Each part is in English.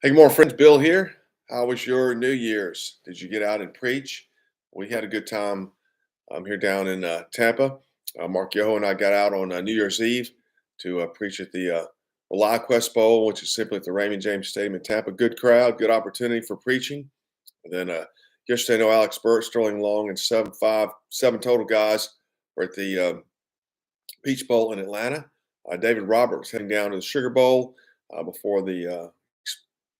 Hey, good morning, friends. Bill here. How was your New Year's? Did you get out and preach? We had a good time here down in Tampa. Mark Yoho and I got out on New Year's Eve to preach at the Quest Bowl, which is simply at the Raymond James Stadium in Tampa. Good crowd, good opportunity for preaching. And then yesterday, no Alex Burt, Sterling Long, and seven total guys were at the Peach Bowl in Atlanta. David Roberts heading down to the Sugar Bowl before the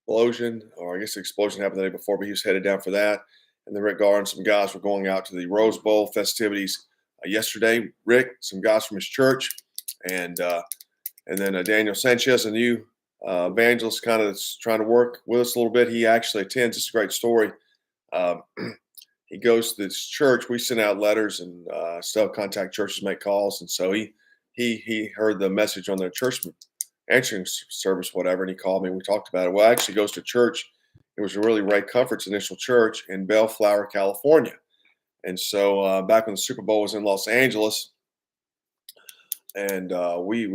explosion, or I guess the explosion happened the day before, but he was headed down for that. And then Rick Garr and some guys were going out to the Rose Bowl festivities yesterday. Rick, some guys from his church, and then Daniel Sanchez, a new evangelist, kind of trying to work with us a little bit. He actually attends. It's a great story. Um, he goes to this church. We send out letters and stuff, contact churches, make calls, and so he heard the message on their church answering service, whatever, and he called me. We talked about it. Well, actually goes to church. It was a really Ray Comfort's initial church in Bellflower, California. And so back when the Super Bowl was in Los Angeles, and we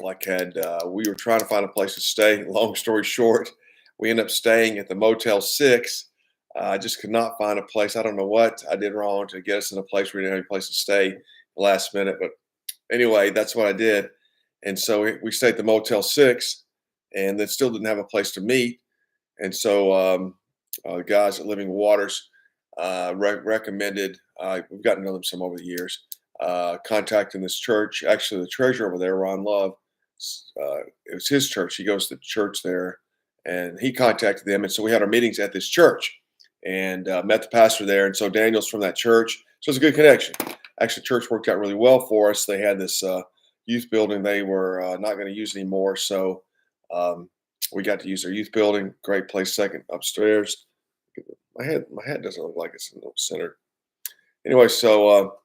like had we were trying to find a place to stay. Long story short, we ended up staying at the Motel 6. I just could not find a place. I don't know what I did wrong to get us in a place where we didn't have any place to stay last minute. But anyway, that's what I did. And so we stayed at the Motel 6 and then still didn't have a place to meet. And so the guys at Living Waters recommended, we've gotten to know them some over the years, contacting this church. Actually, the treasurer over there, Ron Love, it was his church. He goes to church there, and he contacted them. And so we had our meetings at this church and met the pastor there. And so Daniel's from that church. So it's a good connection. Actually, church worked out really well for us. They had this youth building they were not going to use anymore. So we got to use their youth building. Great place, second upstairs. My head doesn't look like it's in the center. Anyway, so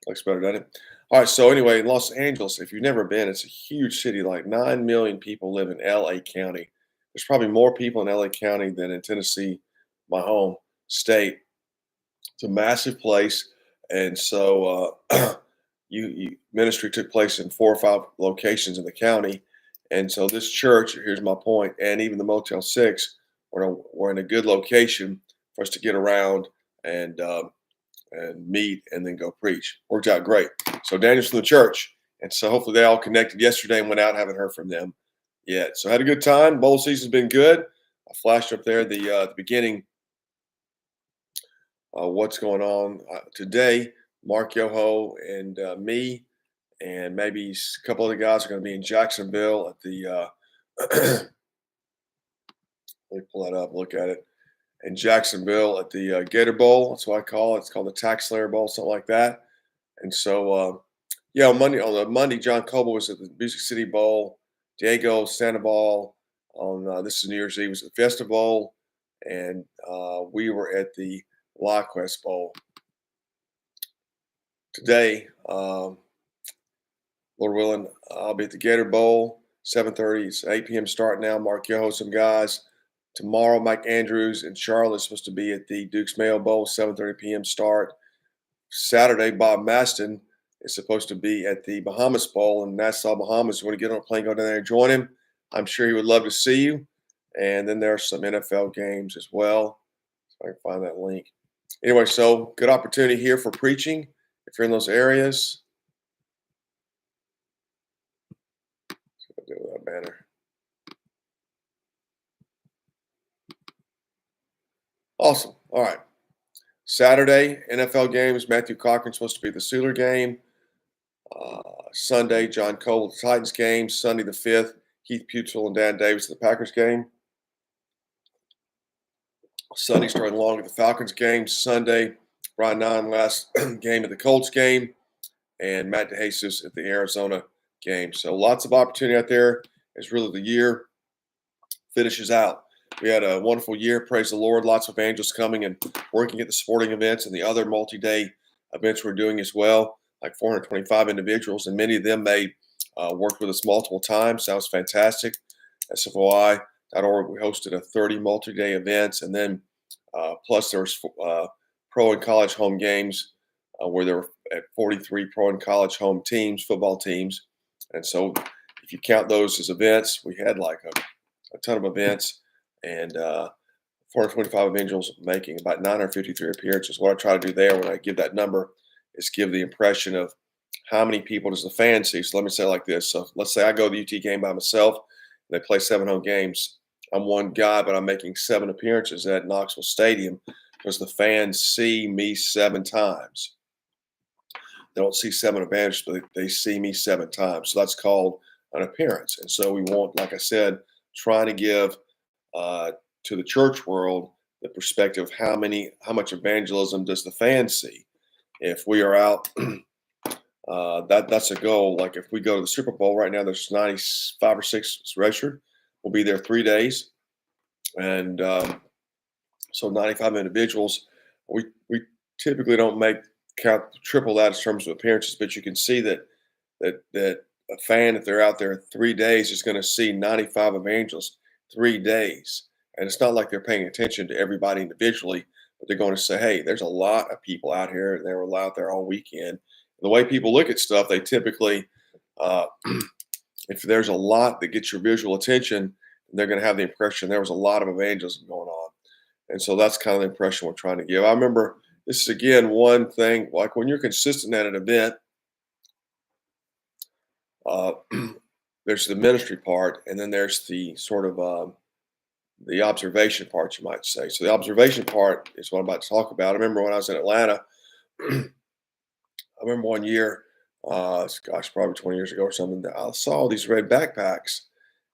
looks better, doesn't it? All right. So anyway, in Los Angeles, if you've never been, it's a huge city. Like 9 million people live in L.A. County. There's probably more people in L.A. County than in Tennessee, my home state. It's a massive place, and so ministry took place in 4 or 5 locations in the county. And so this church, here's my point, and even the Motel 6 were in a good location for us to get around and meet and then go preach. Worked out great. So Daniel's from the church, and so hopefully they all connected yesterday and went out. Haven't heard from them yet. So had a good time. Bowl season's been good. I flashed up there the beginning. What's going on today? Mark Yoho and me, and maybe a couple other guys are going to be in Jacksonville at the. Let me pull that up, look at it. In Jacksonville at the Gator Bowl, that's what I call it. It's called the Tax Slayer Bowl, something like that. And so, yeah, on Monday, John Coble was at the Music City Bowl. Diego Sandoval on this is New Year's Eve was at the Fiesta Bowl, and we were at the Quest Bowl today. Lord willing, I'll be at the Gator Bowl, 7:30. It's 8 p.m. start now. Mark Yoho, some guys. Tomorrow, Mike Andrews in Charlotte is supposed to be at the Duke's Mayo Bowl, 7:30 p.m. start. Saturday, Bob Maston is supposed to be at the Bahamas Bowl in Nassau, Bahamas. You want to get on a plane, go down there and join him. I'm sure he would love to see you. And then there are some NFL games as well. If I can find that link. Anyway, so good opportunity here for preaching if you're in those areas. What do I do with that banner? Awesome. All right. Saturday, NFL games. Matthew Cochran's supposed to be at the Steeler game. Sunday, John Cole, the Titans game. Sunday the 5th, Keith Putzel and Dan Davis at the Packers game. Sunday, starting long at the Falcons game. Sunday, Brian Nine last game at the Colts game. And Matt DeJesus at the Arizona game. So lots of opportunity out there as really the year finishes out. We had a wonderful year. Praise the Lord. Lots of evangelists coming and working at the sporting events and the other multi-day events we're doing as well, like 425 individuals. And many of them may worked with us multiple times. That was fantastic. SFOI.org, we hosted a 30 multi-day events. And then plus there was pro and college home games where there were at 43 pro and college home teams, football teams. And so if you count those as events, we had like a ton of events. and 425 individuals making about 953 appearances. What I try to do there when I give that number is give the impression of how many people does the fan see. So let me say it like this. So let's say I go to the UT game by myself, and they play 7 home games. I'm one guy, but I'm making 7 appearances at Knoxville Stadium because the fans see me 7 times. They don't see 7 advantages, but they see me 7 times. So that's called an appearance. And so we want, like I said, trying to give uh, to the church world the perspective of how much evangelism does the fan see. If we are out, that's a goal. Like if we go to the Super Bowl right now, there's 95 or 6 registered. We'll be there 3 days, and so 95 individuals. We typically don't make count triple that in terms of appearances, but you can see that a fan, if they're out there 3 days, is going to see 95 evangelists 3 days. And it's not like they're paying attention to everybody individually, but they're going to say, hey, there's a lot of people out here, and they were out there all weekend. And the way people look at stuff, they typically, uh, if there's a lot that gets your visual attention, they're going to have the impression there was a lot of evangelism going on. And so that's kind of the impression we're trying to give. I remember this is, again, one thing, like when you're consistent at an event, uh, there's the ministry part, and then there's the sort of the observation part, you might say. So the observation part is what I'm about to talk about. I remember when I was in Atlanta, I remember one year, gosh, probably 20 years ago or something, that I saw these red backpacks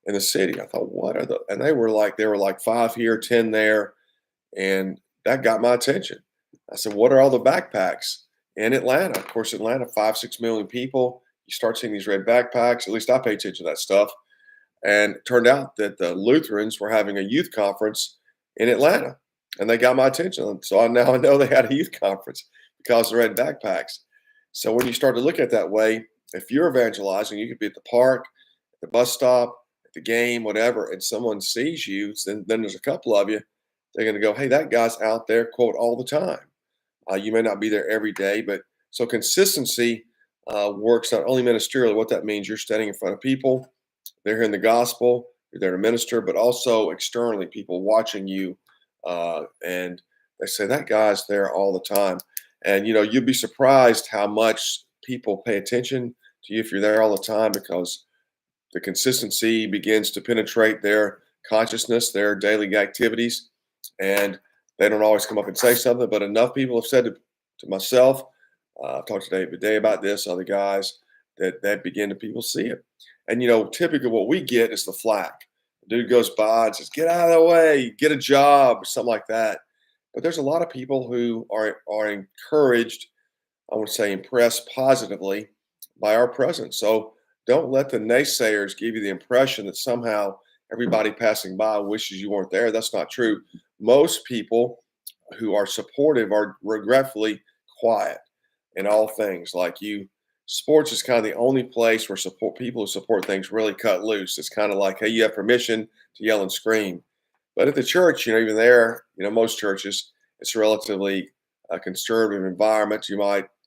in the city. I thought, what are the? And they were like 5 here, 10 there, and that got my attention. I said, what are all the backpacks in Atlanta? Of course, Atlanta, 5, 6 million people. You start seeing these red backpacks. At least I pay attention to that stuff. And it turned out that the Lutherans were having a youth conference in Atlanta, and they got my attention. So now I know they had a youth conference because of the red backpacks. So when you start to look at it that way, if you're evangelizing, you could be at the park, at the bus stop, at the game, whatever, and someone sees you, then there's a couple of you, they're going to go, hey, that guy's out there, quote, all the time. You may not be there every day, but so consistency works not only ministerially. What that means, you're standing in front of people, they're hearing the gospel, you're there to minister, but also externally, people watching you, and they say that guy's there all the time. And you'd be surprised how much people pay attention to you if you're there all the time, because the consistency begins to penetrate their consciousness, their daily activities, and they don't always come up and say something, but enough people have said to myself, I've talked to David Day about this, other guys, that begin to people see it. And typically what we get is the flack. The dude goes by and says, "Get out of the way, get a job," or something like that. But there's a lot of people who are encouraged, I would say impressed positively by our presence. So don't let the naysayers give you the impression that somehow everybody passing by wishes you weren't there. That's not true. Most people who are supportive are regretfully quiet in all things. Like you, sports is kind of the only place where people who support things really cut loose. It's kind of like, hey, you have permission to yell and scream. But at the church, even there, most churches, it's a relatively conservative environment.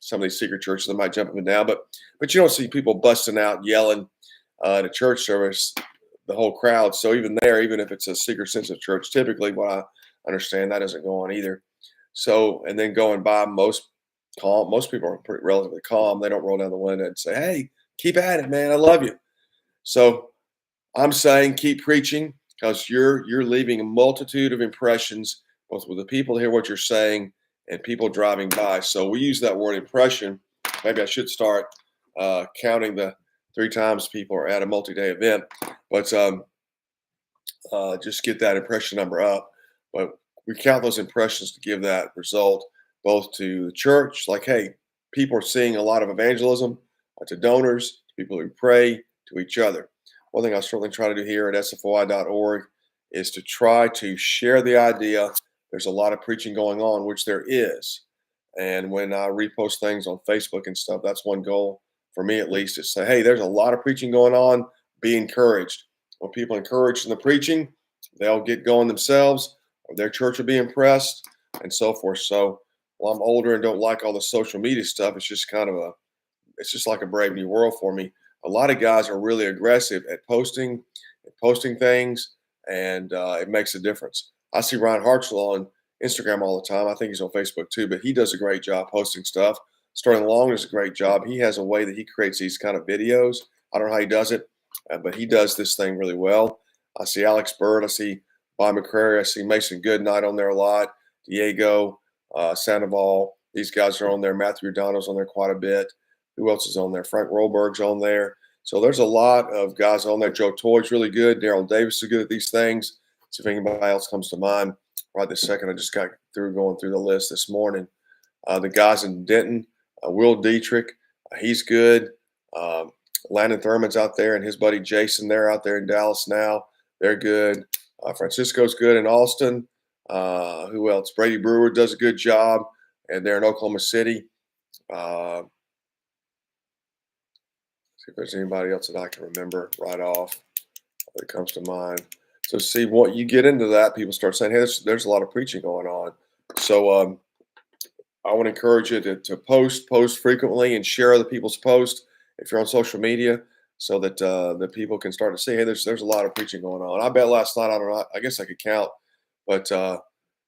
Some of these secret churches, they might jump up and down, but you don't see people busting out yelling at a church service, the whole crowd. So even there, even if it's a seeker sensitive church, typically what I understand, that doesn't go on either. So, and then going by, most people are pretty relatively calm. They don't roll down the window and say, "Hey, keep at it, man. I love you." So I'm saying keep preaching, because you're leaving a multitude of impressions, both with the people to hear what you're saying and people driving by. So we use that word impression. Maybe I should start counting the 3 times people are at a multi-day event, but just get that impression number up. But we count those impressions to give that result, both to the church, like, hey, people are seeing a lot of evangelism, to donors, to people who pray, to each other. One thing I certainly try to do here at SFOI.org is to try to share the idea. There's a lot of preaching going on, which there is. And when I repost things on Facebook and stuff, that's one goal for me, at least, is say, hey, there's a lot of preaching going on. Be encouraged. When people are encouraged in the preaching, they'll get going themselves, or their church will be impressed, and so forth. So, well, I'm older and don't like all the social media stuff. It's just it's just like a brave new world for me. A lot of guys are really aggressive at posting things, and it makes a difference. I see Ryan Hartzell on Instagram all the time. I think he's on Facebook too, but he does a great job posting stuff. Sterling Long does a great job. He has a way that he creates these kind of videos. I don't know how he does it, but he does this thing really well. I see Alex Bird. I see Bob McCrary. I see Mason Goodnight on there a lot. Diego Sandoval. These guys are on there. Matthew O'Donnell's on there quite a bit. Who else is on there? Frank Rolberg's on there. So there's a lot of guys on there. Joe Toy's really good. Daryl Davis is good at these things. See if anybody else comes to mind right this second. I just got through going through the list this morning. The guys in Denton, Will Dietrich, he's good. Landon Thurman's out there, and his buddy Jason, they're out there in Dallas now. They're good. Francisco's good in Austin. Who else? Brady Brewer does a good job, and they're in Oklahoma City. See if there's anybody else that I can remember right off that comes to mind. So see, what you get into that, people start saying, hey, there's a lot of preaching going on. So I want to encourage you to post frequently and share other people's posts if you're on social media, so that the people can start to see, hey, there's a lot of preaching going on. I bet last night, I don't know, I guess I could count, but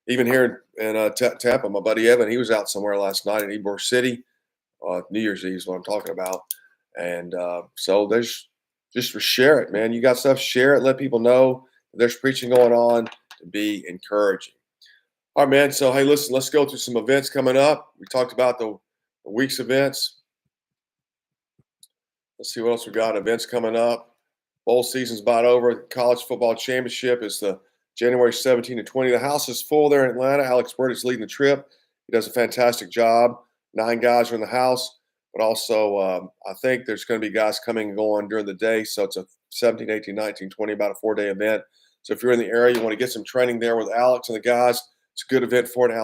even here in Tampa, my buddy Evan, he was out somewhere last night in Ybor City. New Year's Eve is what I'm talking about. And so there's just share it, man. You got stuff, share it, let people know there's preaching going on, to be encouraging. All right, man. So, hey, listen, let's go through some events coming up. We talked about the week's events. Let's see what else we got. Events coming up. Bowl season's about over. The college football championship is the January 17 to 20. The house is full there in Atlanta. Alex Bird is leading the trip. He does a fantastic job. 9 guys are in the house, but also I think there's going to be guys coming and going during the day. So it's a 17, 18, 19, 20, about a 4-day event. So if you're in the area, you want to get some training there with Alex and the guys, it's a good event for it.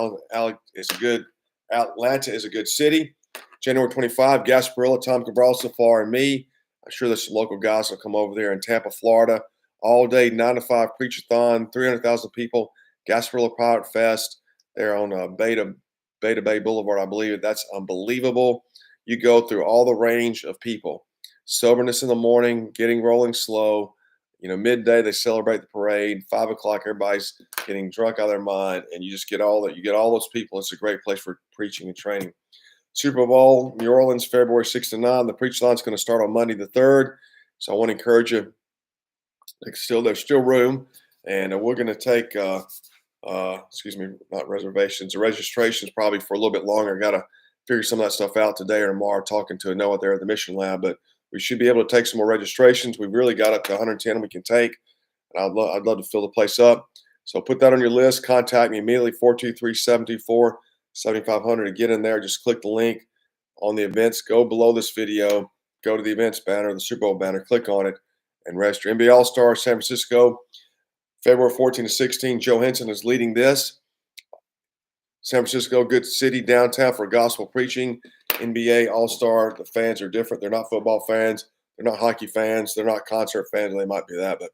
Atlanta is a good city. January 25, Gasparilla, Tom Cabral, Safar, and me. I'm sure there's some local guys that will come over there in Tampa, Florida. All day, 9 to 5 preach-a-thon, 300,000 people. Gasparilla Pirate Fest. They're on Beta Bay Boulevard, I believe. That's unbelievable. You go through all the range of people. Soberness in the morning, getting rolling slow. Midday they celebrate the parade. 5 o'clock, everybody's getting drunk out of their mind, and you just get all that. You get all those people. It's a great place for preaching and training. Super Bowl, New Orleans, February 6 to 9. The preach line is going to start on Monday the 3rd. So I want to encourage you. There's still room, and we're going to take not reservations, registrations probably for a little bit longer. I got to figure some of that stuff out today or tomorrow, talking to Noah there at the Mission Lab, but we should be able to take some more registrations. We've really got up to 110 we can take, and I'd love to fill the place up. So put that on your list. Contact me immediately, 423-724-7500 to get in there. Just click the link on the events. Go below this video. Go to the events banner, the Super Bowl banner. Click on it and register. NBA All-Star San Francisco, February 14 to 16. Joe Henson is leading this. San Francisco, good city, downtown for gospel preaching. NBA All-Star, the fans are different. They're not football fans. They're not hockey fans. They're not concert fans. They might be that, but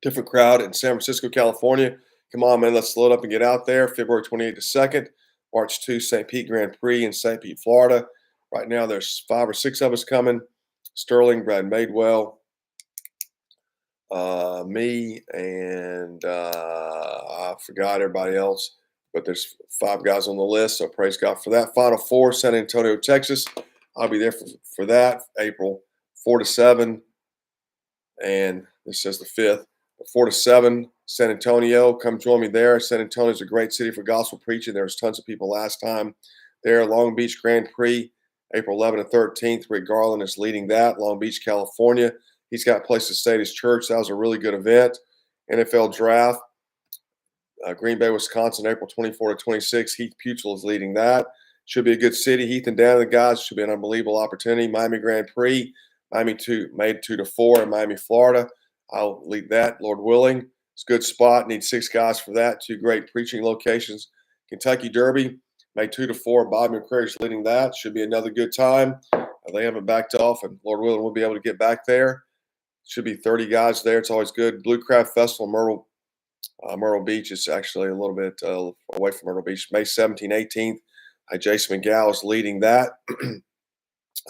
different crowd in San Francisco, California. Come on, man, let's load up and get out there. February 28th to 2nd. March 2, St. Pete Grand Prix in St. Pete, Florida. Right now, there's 5 or 6 of us coming. Sterling, Brad Madewell, me, and I forgot everybody else. But there's 5 guys on the list, so praise God for that. Final 4, San Antonio, Texas. I'll be there for that, April 4 to 7. And this says the 5th. 4 to 7, San Antonio. Come join me there. San Antonio is a great city for gospel preaching. There was tons of people last time there. Long Beach Grand Prix, April 11 to 13th. Rick Garland is leading that. Long Beach, California. He's got a place to stay at his church. That was a really good event. NFL Draft, Green Bay, Wisconsin, April 24 to 26. Heath Puchel is leading that. Should be a good city. Heath and Dan, the guys, should be an unbelievable opportunity. Miami Grand Prix, May 2 to 4 in Miami, Florida. I'll lead that, Lord willing. It's a good spot. Need 6 guys for that. 2 great preaching locations. Kentucky Derby, May 2 to 4. Bob McCrary is leading that. Should be another good time. They haven't backed off, and Lord willing, we'll be able to get back there. Should be 30 guys there. It's always good. Blue Crab Festival, Myrtle Beach is actually a little bit away from Myrtle Beach. May 17, 18th. Jason McGow is leading that.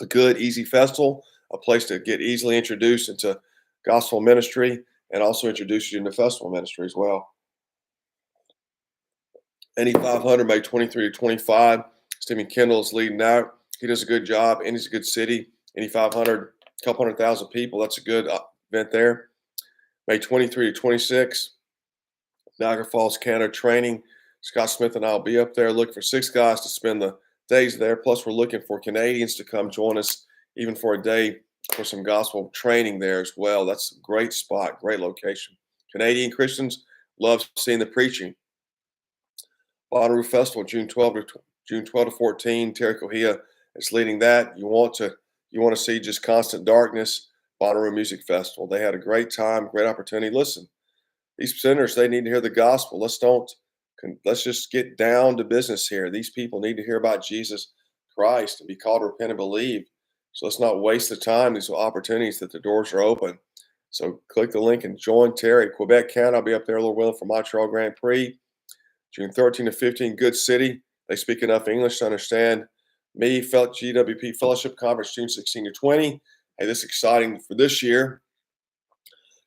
A good, easy festival, a place to get easily introduced into gospel ministry. and also introduce you in the festival ministry as well. NE 500, May 23 to 25. Stephen Kendall is leading out. He does a good job. Indy's a good city. NE 500, a couple 100,000 people. That's a good event there. May 23 to 26. Niagara Falls, Canada training. Scott Smith and I will be up there looking for 6 guys to spend the days there. Plus, we're looking for Canadians to come join us even for a day for some gospel training there as well. That's a great spot, great location. Canadian Christians love seeing the preaching. Bonnaroo Festival, June 12 to 14. Terry Cohia is leading that. You want to see just constant darkness. Bonnaroo Music Festival. They had a great time, great opportunity. Listen, these sinners, they need to hear the gospel. Let's just get down to business here. These people need to hear about Jesus Christ and be called to repent and believe. So let's not waste the time. These are opportunities that the doors are open. So click the link and join Terry. Quebec, Canada. I'll be up there, Lord willing, for Montreal Grand Prix. June 13 to 15, good city. They speak enough English to understand me. GWP Fellowship Conference, June 16 to 20. Hey, this is exciting for this year.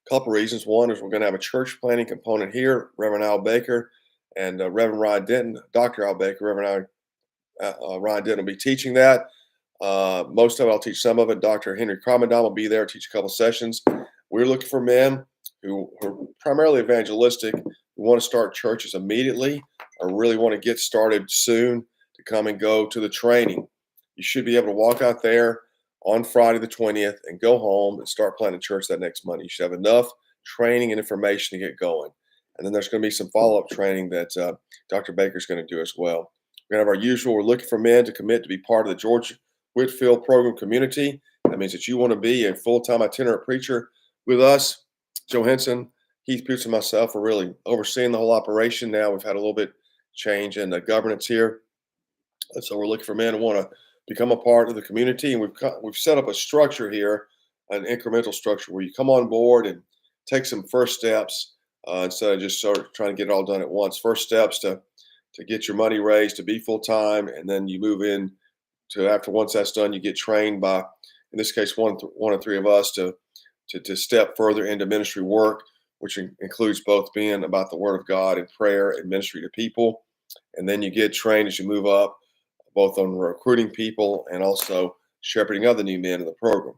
A couple reasons. One is we're going to have a church planning component here. Reverend Al Baker and Reverend Ryan Denton, Dr. Al Baker, Reverend Ryan Denton will be teaching that. Most of it, I'll teach some of it. Dr. Henry Cromendon will be there, teach a couple sessions. We're looking for men who are primarily evangelistic, who want to start churches immediately or really want to get started soon to come and go to the training. You should be able to walk out there on Friday the 20th and go home and start planning church that next Monday. You should have enough training and information to get going. And then there's going to be some follow-up training that Dr. Baker's going to do as well. We're going to have our usual, we're looking for men to commit to be part of the George Whitfield program community. That means that you want to be a full-time itinerant preacher with us. Joe Henson, Heath Poots, and myself are really overseeing the whole operation now. We've had a little bit change in the governance here. And so we're looking for men who want to become a part of the community. And we've set up a structure here, an incremental structure where you come on board and take some first steps instead of just sort of trying to get it all done at once. First steps to get your money raised, to be full-time, and then you move in to once that's done, you get trained by, in this case, one or three of us to step further into ministry work, which includes both being about the Word of God and prayer and ministry to people. And then you get trained as you move up, both on recruiting people and also shepherding other new men in the program.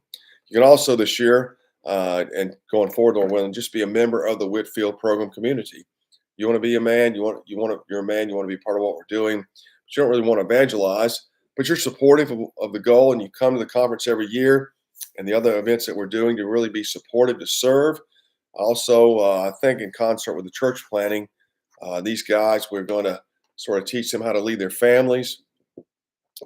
You can also this year and going forward, Lord willing, just be a member of the Whitfield program community. You want to be a man, you're a man, you want to be part of what we're doing, but you don't really want to evangelize, but you're supportive of the goal, and you come to the conference every year and the other events that we're doing to really be supportive, to serve. Also, I think in concert with the church planning, these guys, we're going to sort of teach them how to lead their families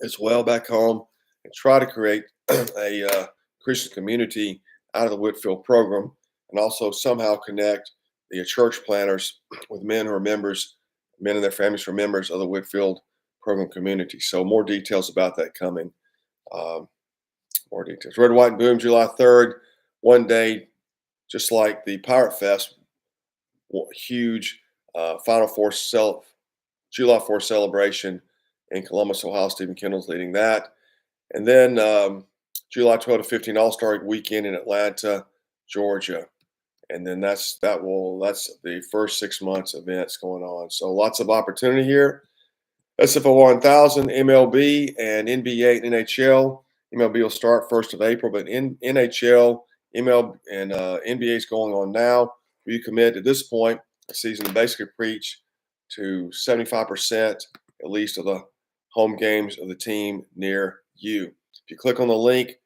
as well back home and try to create a Christian community out of the Whitfield program, and also somehow connect the church planners with men who are members, men and their families who are members of the Whitfield program community. So more details about that coming. More details. Red, White, and Boom, July 3rd, one day, just like the Pirate Fest, huge Final Four July 4th celebration in Columbus, Ohio. Stephen Kendall's leading that. And then July 12 to 15 All-Star Weekend in Atlanta, Georgia. And then that's the first 6 months events going on. So lots of opportunity here. SFOI 1000, MLB, and NBA and NHL. MLB will start 1st of April, but in NHL, MLB, and NBA is going on now. You commit at this point, the season to basically preach to 75% at least of the home games of the team near you. If you click on the link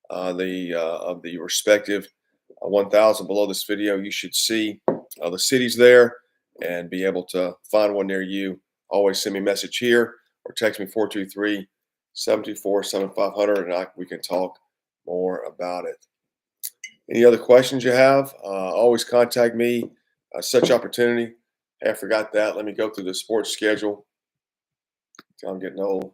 of the respective 1000 below this video, you should see the cities there and be able to find one near you. Always send me a message here or text me 423-724-7500 and we can talk more about it. Any other questions you have, always contact me. Such opportunity. Hey, I forgot that. Let me go through the sports schedule. I'm getting old.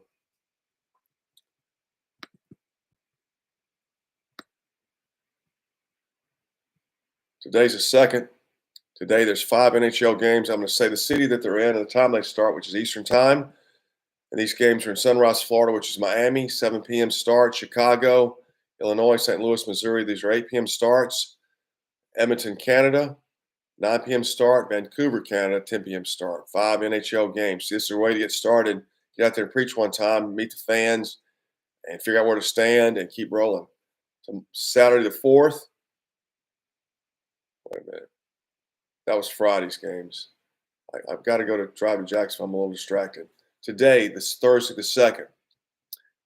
Today's the 2nd. Today there's 5 NHL games. I'm going to say the city that they're in and the time they start, which is Eastern time. And these games are in Sunrise, Florida, which is Miami, 7 p.m. start. Chicago, Illinois, St. Louis, Missouri. These are 8 p.m. starts. Edmonton, Canada, 9 p.m. start. Vancouver, Canada, 10 p.m. start. 5 NHL games. This is a way to get started. Get out there and preach one time, meet the fans, and figure out where to stand and keep rolling. So Saturday the 4th. Wait a minute. That was Friday's games. I've got to go to drive to Jacksonville. I'm a little distracted. Today, this Thursday the 2nd,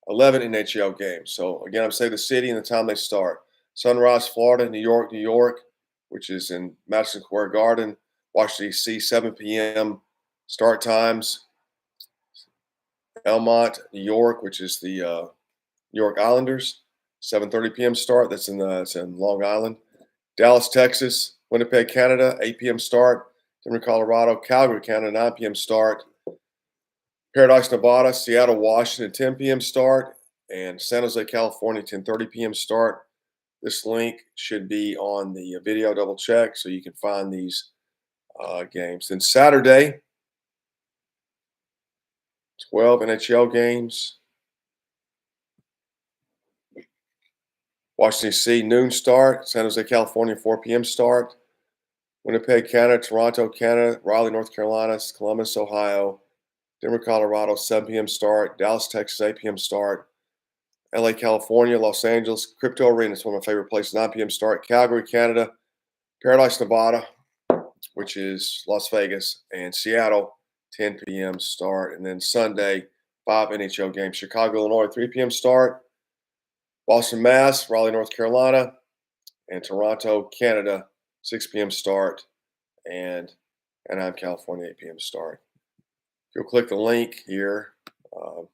11 NHL games. So again, I'm saying the city and the time they start. Sunrise, Florida, New York, which is in Madison Square Garden. Washington, D.C., 7 p.m. start times. Elmont, New York, which is the New York Islanders, 7:30 p.m. start. It's in Long Island. Dallas, Texas, Winnipeg, Canada, 8 p.m. start. Denver, Colorado, Calgary, Canada, 9 p.m. start. Paradise, Nevada, Seattle, Washington, 10 p.m. start. And San Jose, California, 10:30 p.m. start. This link should be on the video. Double check so you can find these games. Then Saturday, 12 NHL games. Washington, D.C., noon start. San Jose, California, 4 p.m. start. Winnipeg, Canada, Toronto, Canada, Raleigh, North Carolina, Columbus, Ohio, Denver, Colorado, 7 p.m. start. Dallas, Texas, 8 p.m. start. LA, California, Los Angeles, Crypto Arena is one of my favorite places, 9 p.m. start. Calgary, Canada, Paradise, Nevada, which is Las Vegas, and Seattle, 10 p.m. start. And then Sunday, 5 NHL games. Chicago, Illinois, 3 p.m. start. Boston, Mass, Raleigh, North Carolina, and Toronto, Canada, 6 p.m. start. And Anaheim, California, 8 p.m. start. If you'll click the link here on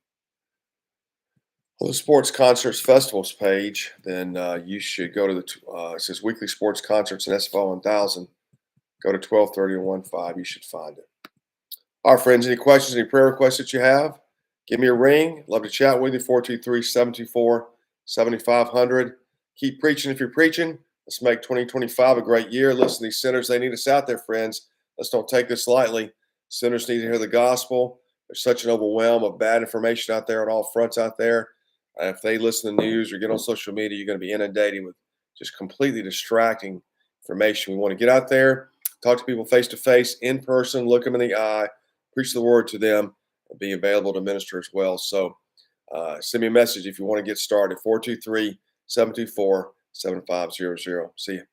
the Sports Concerts Festivals page, then you should go to it says Weekly Sports Concerts and SFOI 1000. Go to 1230 and 15. You should find it. All right, friends, any questions, any prayer requests that you have, give me a ring. Love to chat with you, 423-724-7500. Keep preaching if you're preaching. Let's make 2025 a great year. Listen to these sinners. They need us out there, friends. Let's don't take this lightly. Sinners need to hear the gospel. There's such an overwhelm of bad information out there on all fronts out there. If they listen to the news or get on social media, you're going to be inundated with just completely distracting information. We want to get out there, talk to people face to face, in person, look them in the eye, preach the word to them, and be available to minister as well. So send me a message if you want to get started, 423-724-7500. See you.